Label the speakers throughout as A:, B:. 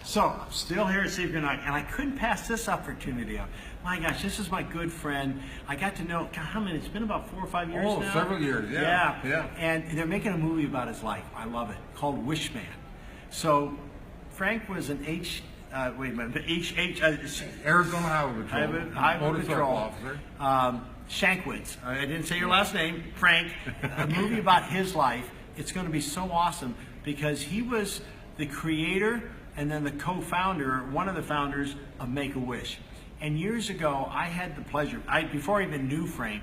A: So I'm still here at Secret Night, and I couldn't pass this opportunity up. My gosh, this is my good friend. I got to know, God, how many? It's been about 4 or 5 years now.
B: Oh, several years, yeah.
A: And they're making a movie about his life. I love it, called Wishman. So Frank was an
B: Arizona Highway Patrol
A: officer. Shankwitz. I didn't say your last name, Frank. A movie about his life. It's going to be so awesome because he was the creator and then the co-founder, one of the founders of Make-A-Wish. And years ago, I had the pleasure, before I even knew Frank,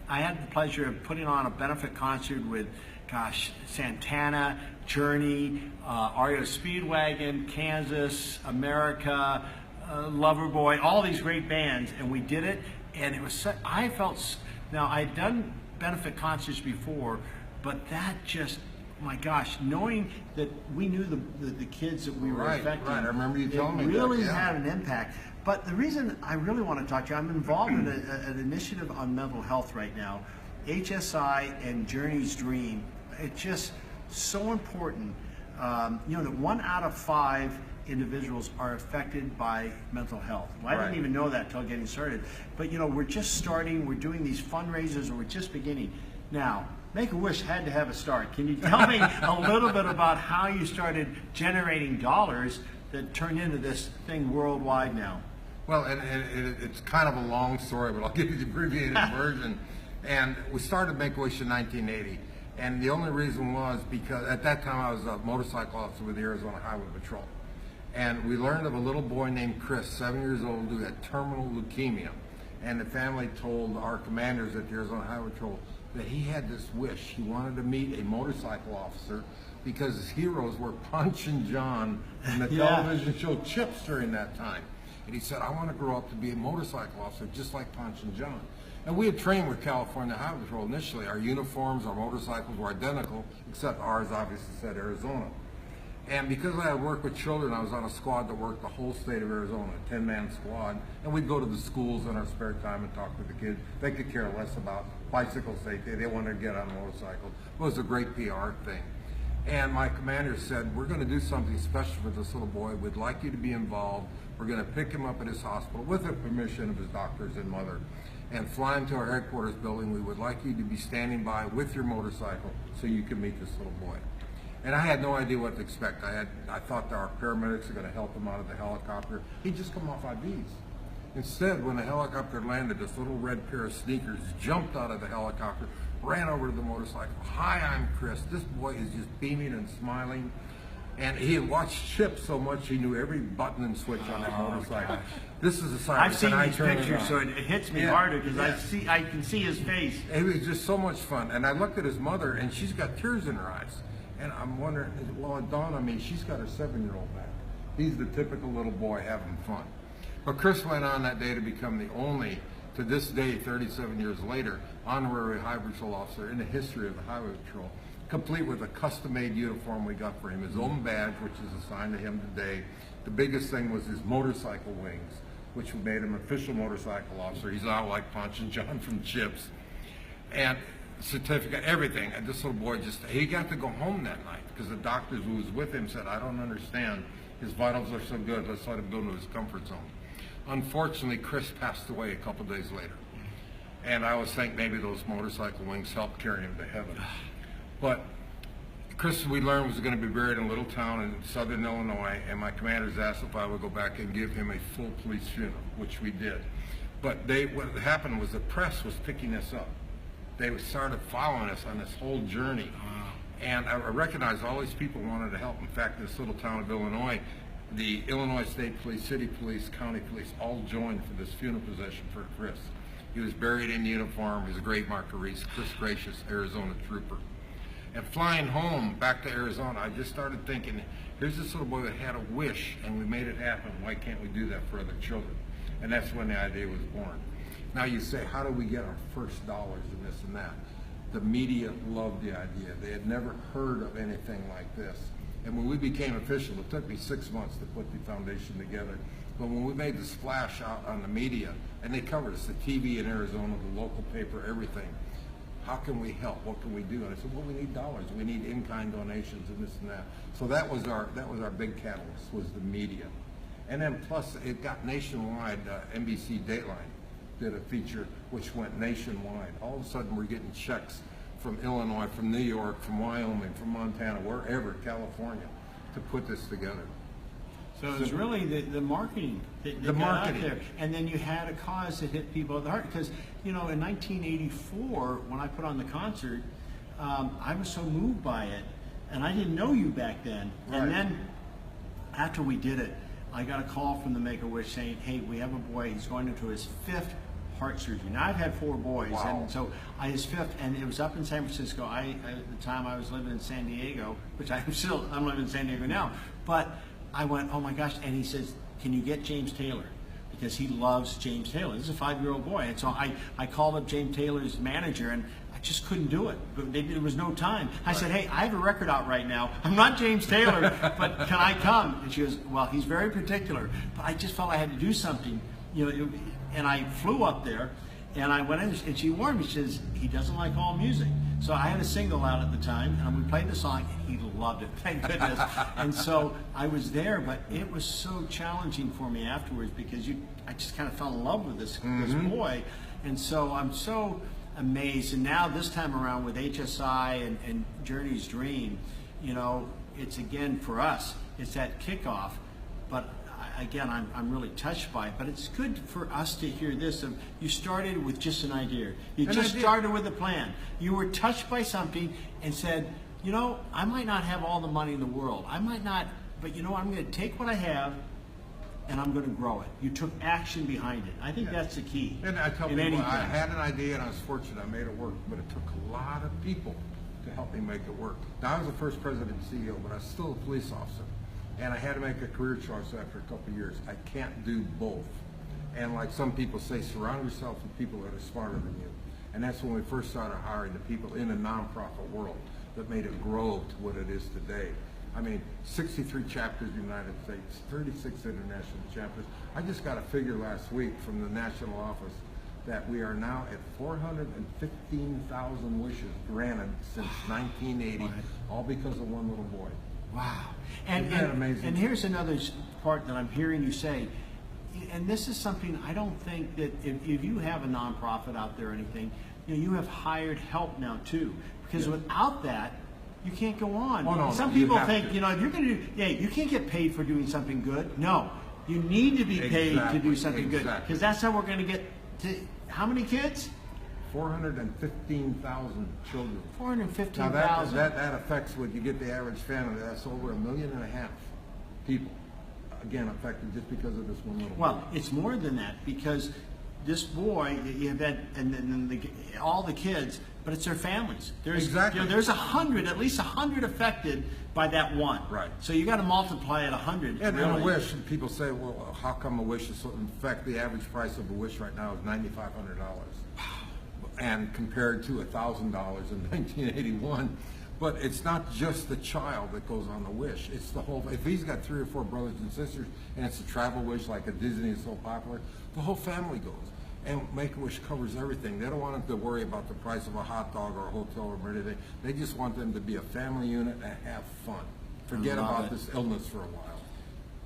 A: I had the pleasure of putting on a benefit concert with, gosh, Santana, Journey, REO Speedwagon, Kansas, America, Loverboy, all these great bands, and we did it, and it was, I felt, now I'd done benefit concerts before, but that just, my gosh, knowing that we knew the kids that we were affecting,
B: right. I remember you telling me that.
A: It really had an impact. But the reason I really want to talk to you, I'm involved in an initiative on mental health right now, HSI and Journey's Dream. It's just so important. You know, that 1 out of 5 individuals are affected by mental health. Well, I didn't even know that until getting started. But you know, we're just starting, we're doing these fundraisers, and we're just beginning. Now, Make-A-Wish had to have a start. Can you tell me a little bit about how you started generating dollars that turned into this thing worldwide now?
B: Well, it's kind of a long story, but I'll give you the abbreviated version. And we started Make-A-Wish in 1980. And the only reason was because at that time I was a motorcycle officer with the Arizona Highway Patrol. And we learned of a little boy named Chris, 7 years old, who had terminal leukemia. And the family told our commanders at the Arizona Highway Patrol that he had this wish. He wanted to meet a motorcycle officer because his heroes were Punch and John in the television show Chips during that time. And he said, I want to grow up to be a motorcycle officer just like Punch and John. And we had trained with California Highway Patrol initially. Our uniforms, our motorcycles were identical, except ours obviously said Arizona. And because I had worked with children, I was on a squad that worked the whole state of Arizona, a 10-man squad. And we'd go to the schools in our spare time and talk with the kids. They could care less about bicycle safety. They wanted to get on a motorcycle. It was a great PR thing. And my commander said, we're going to do something special for this little boy. We'd like you to be involved. We're going to pick him up at his hospital with the permission of his doctors and mother and fly him to our headquarters building. We would like you to be standing by with your motorcycle so you can meet this little boy. And I had no idea what to expect. I thought that our paramedics were going to help him out of the helicopter. He'd just come off IVs. Instead, when the helicopter landed, this little red pair of sneakers jumped out of the helicopter, ran over to the motorcycle. Hi, I'm Chris. This boy is just beaming and smiling. And he had watched Chips so much he knew every button and switch on that motorcycle. Gosh. This is a sign.
A: I've seen these pictures, so it hits me harder because I can see his face.
B: It was just so much fun. And I looked at his mother, and she's got tears in her eyes. And I'm wondering, well, it dawned on me, she's got her 7-year-old back. He's the typical little boy having fun. But Chris went on that day to become the only, to this day, 37 years later, honorary Highway Patrol officer in the history of the Highway Patrol, complete with a custom-made uniform we got for him, his own badge, which is assigned to him today. The biggest thing was his motorcycle wings, which made him official motorcycle officer. He's now like Punch and John from Chips. And certificate, everything. And this little boy he got to go home that night because the doctors who was with him said, I don't understand. His vitals are so good. Let's let him go to his comfort zone. Unfortunately, Chris passed away a couple days later. And I always think maybe those motorcycle wings helped carry him to heaven. But Chris, we learned, was going to be buried in a little town in southern Illinois, and my commanders asked if I would go back and give him a full police funeral, which we did. But what happened was the press was picking us up. They started following us on this whole journey. And I recognized all these people wanted to help. In fact, this little town of Illinois, the Illinois State Police, City Police, County Police, all joined for this funeral procession for Chris. He was buried in uniform. He's a great Marguerite, Chris Gracious, Arizona trooper. And flying home back to Arizona, I just started thinking, here's this little boy that had a wish, and we made it happen. Why can't we do that for other children? And that's when the idea was born. Now you say, how do we get our first dollars and this and that? The media loved the idea. They had never heard of anything like this. And when we became official, it took me 6 months to put the foundation together. But when we made the splash out on the media, and they covered us, the TV in Arizona, the local paper, everything, how can we help? What can we do? And I said, well, we need dollars. We need in-kind donations and this and that. So that was our big catalyst, was the media. And then plus it got nationwide. NBC Dateline did a feature which went nationwide. All of a sudden we're getting checks from Illinois, from New York, from Wyoming, from Montana, wherever, California, to put this together.
A: So it was really the marketing that got out there. And then you had a cause that hit people at the heart. Because, you know, in 1984, when I put on the concert, I was so moved by it. And I didn't know you back then.
B: Right.
A: And then after we did it, I got a call from the Make-A-Wish saying, hey, we have a boy, he's going into his 5th heart surgery. Now, I've had 4 boys,
B: wow.
A: and so his 5th, and it was up in San Francisco. At the time I was living in San Diego, which I'm living in San Diego now. But I went, oh my gosh, and he says, can you get James Taylor? Because he loves James Taylor. This is a 5-year-old boy. And so I called up James Taylor's manager, and I just couldn't do it. There was no time. I said, hey, I have a record out right now. I'm not James Taylor, but can I come? And she goes, well, he's very particular. But I just felt I had to do something. You know, and I flew up there, and I went in, and she warned me. She says, he doesn't like all music. So I had a single out at the time, and we played the song, and he loved it, thank goodness. And so I was there, but it was so challenging for me afterwards because I just kind of fell in love with this boy. And so I'm so amazed. And now this time around with HSI and Journey's Dream, you know, it's again for us, it's that kickoff. But again, I'm really touched by it, but it's good for us to hear this. You started with just an idea. You just started with a plan. You were touched by something and said, you know, I might not have all the money in the world. I might not, but you know, I'm going to take what I have and I'm going to grow it. You took action behind it. I think that's the key.
B: And I tell people, I had an idea and I was fortunate. I made it work, but it took a lot of people to help me make it work. Now, I was the first president and CEO, but I was still a police officer. And I had to make a career choice after a couple of years. I can't do both. And like some people say, surround yourself with people that are smarter than you. And that's when we first started hiring the people in the nonprofit world that made it grow to what it is today. I mean, 63 chapters in the United States, 36 international chapters. I just got a figure last week from the national office that we are now at 415,000 wishes granted since 1980, all because of one little boy.
A: Wow.
B: Isn't that amazing?
A: And here's another part that I'm hearing you say, and this is something I don't think that if you have a nonprofit out there or anything, you know, you have hired help now too. Because without that, you can't go on.
B: Oh, no,
A: some people think, you know, if you're going to do, you can't get paid for doing something good. No, you need to be paid to do something good. Because that's how we're going to get to, how many kids?
B: 415,000 children.
A: 415,000.
B: Now that affects what you get the average family. That's over 1.5 million people, again, affected just because of this one little boy.
A: Well, it's more than that because this boy, you have that, and then all the kids, but it's their families. There's,
B: exactly.
A: You know, there's at least 100 affected by that one.
B: Right.
A: So you got to multiply it 100.
B: And
A: really.
B: a wish, and people say, well, how come a wish is so? In fact, the average price of a wish right now is $9,500. And compared to $1,000 in 1981. But it's not just the child that goes on the wish. It's the whole, if he's got 3 or 4 brothers and sisters and it's a travel wish like a Disney is so popular, the whole family goes. And Make-A-Wish covers everything. They don't want them to worry about the price of a hot dog or a hotel room or anything. They just want them to be a family unit and have fun. Forget about this illness for a while.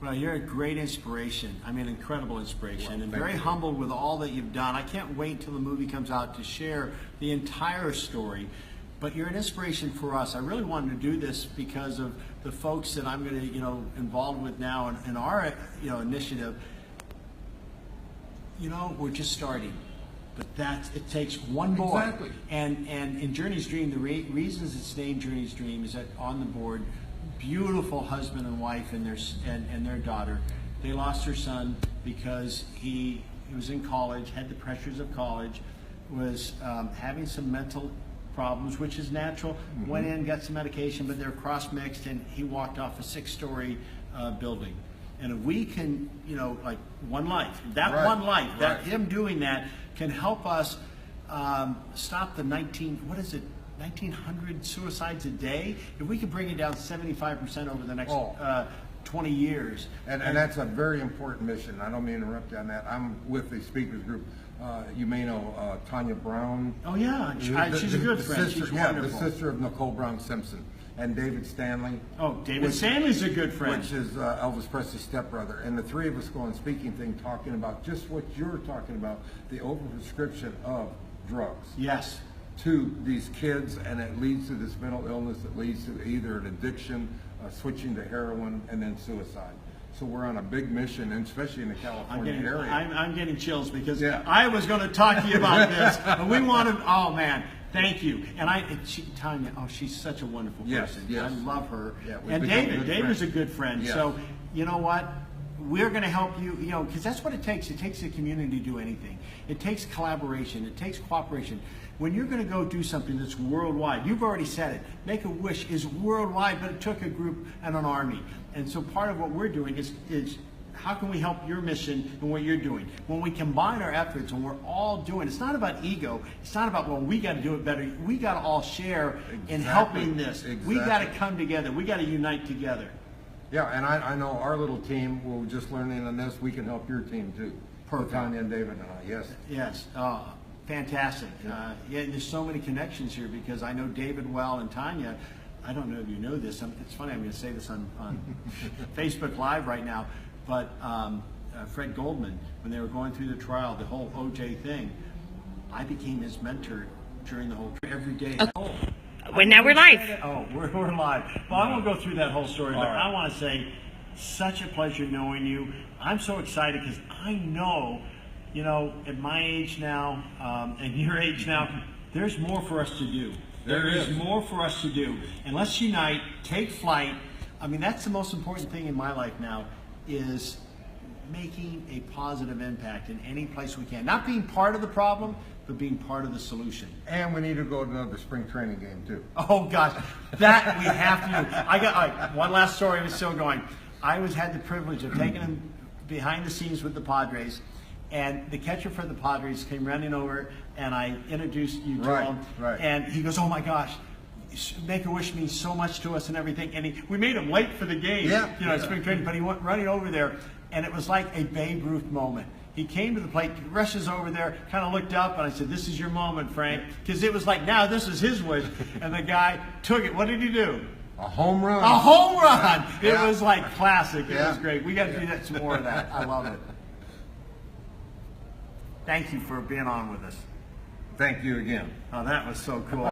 A: Well, you're a great inspiration. I mean, incredible inspiration,
B: well,
A: and very humbled with all that you've done. I can't wait till the movie comes out to share the entire story. But you're an inspiration for us. I really wanted to do this because of the folks that I'm going to, you know, involved with now in our, you know, initiative. You know, we're just starting, but it takes one boy.
B: Exactly.
A: And in Journey's Dream, the reasons it's named Journey's Dream is that on the board, beautiful husband and wife and their daughter. They lost their son because he was in college, had the pressures of college, was having some mental problems, which is natural. Went in, got some medication, but they're cross-mixed, and he walked off a 6-story building. And if we can, you know, like one life, that him doing that can help us stop the 1,900 suicides a day. If we could bring it down 75% over the next 20 years.
B: And that's a very important mission. I don't mean to interrupt you on that. I'm with the speakers group. You may know Tanya Brown.
A: Oh yeah, she's a good friend.
B: Sister,
A: She's
B: yeah,
A: wonderful.
B: the sister of Nicole Brown Simpson, and David Stanley.
A: Oh, David Stanley's a good friend.
B: Which is Elvis Presley's stepbrother. And the three of us go on speaking thing talking about just what you're talking about, the overprescription of drugs.
A: Yes.
B: To these kids, and it leads to this mental illness that leads to either an addiction, switching to heroin, and then suicide. So we're on a big mission, and especially in the California area.
A: I'm getting chills because
B: Yeah.
A: I was going to talk to you about this, but we wanted. Oh man, thank you. And Tanya, oh, she's such a wonderful person.
B: Yes.
A: I love her.
B: Yeah, we've
A: and
B: become
A: David's
B: good
A: a good friend.
B: Yes.
A: So you know what? We're going to help you, because that's what it takes. It takes the community to do anything. It takes collaboration. It takes cooperation. When you're going to go do something that's worldwide, you've already said it, Make-A-Wish is worldwide, but it took a group and an army. And so part of what we're doing is how can we help your mission and what you're doing? When we combine our efforts and we're all doing, it's not about ego. It's not about, well, we got to do it better. We got to all share in helping this.
B: Exactly.
A: We got to come together. We got to unite together.
B: Yeah, and I know our little team, we're just learning on this, we can help your team too.
A: Perfect.
B: Tanya and David and I, yes.
A: Yes, fantastic. Yeah, there's so many connections here because I know David well and Tanya. I don't know if you know this. It's funny, I'm going to say this on Facebook Live right now, but Fred Goldman, when they were going through the trial, the whole OJ thing, I became his mentor during the whole every day.
C: Well, now we're live.
A: Oh, we're live. Well, I won't go through that whole story, but
B: All right.
A: I want to say, such a pleasure knowing you. I'm so excited because I know, at my age now and your age now, there's more for us to do. There is more for us to do. And let's unite, take flight. I mean, that's the most important thing in my life now is making a positive impact in any place we can. Not being part of the problem, but being part of the solution.
B: And we need to go to another spring training game too.
A: Oh gosh, that we have to do. I got all right, one last story. I'm still going. I had the privilege of taking him behind the scenes with the Padres, and the catcher for the Padres came running over, and I introduced you to him.
B: Right.
A: And he goes, "Oh my gosh, Make-A-Wish means so much to us and everything." And we made him late for the game. Spring training, but he went running over there, and it was like a Babe Ruth moment. He came to the plate, rushes over there, kind of looked up, and I said, "This is your moment, Frank," because it was like now this is his wish, and the guy took it. What did he do?
B: A home run.
A: A home run! It
B: Yeah.
A: was like classic. It
B: Yeah.
A: was great. We got to do that some more of that. I love it. Thank you for being on with us.
B: Thank you again.
A: Oh, that was so cool.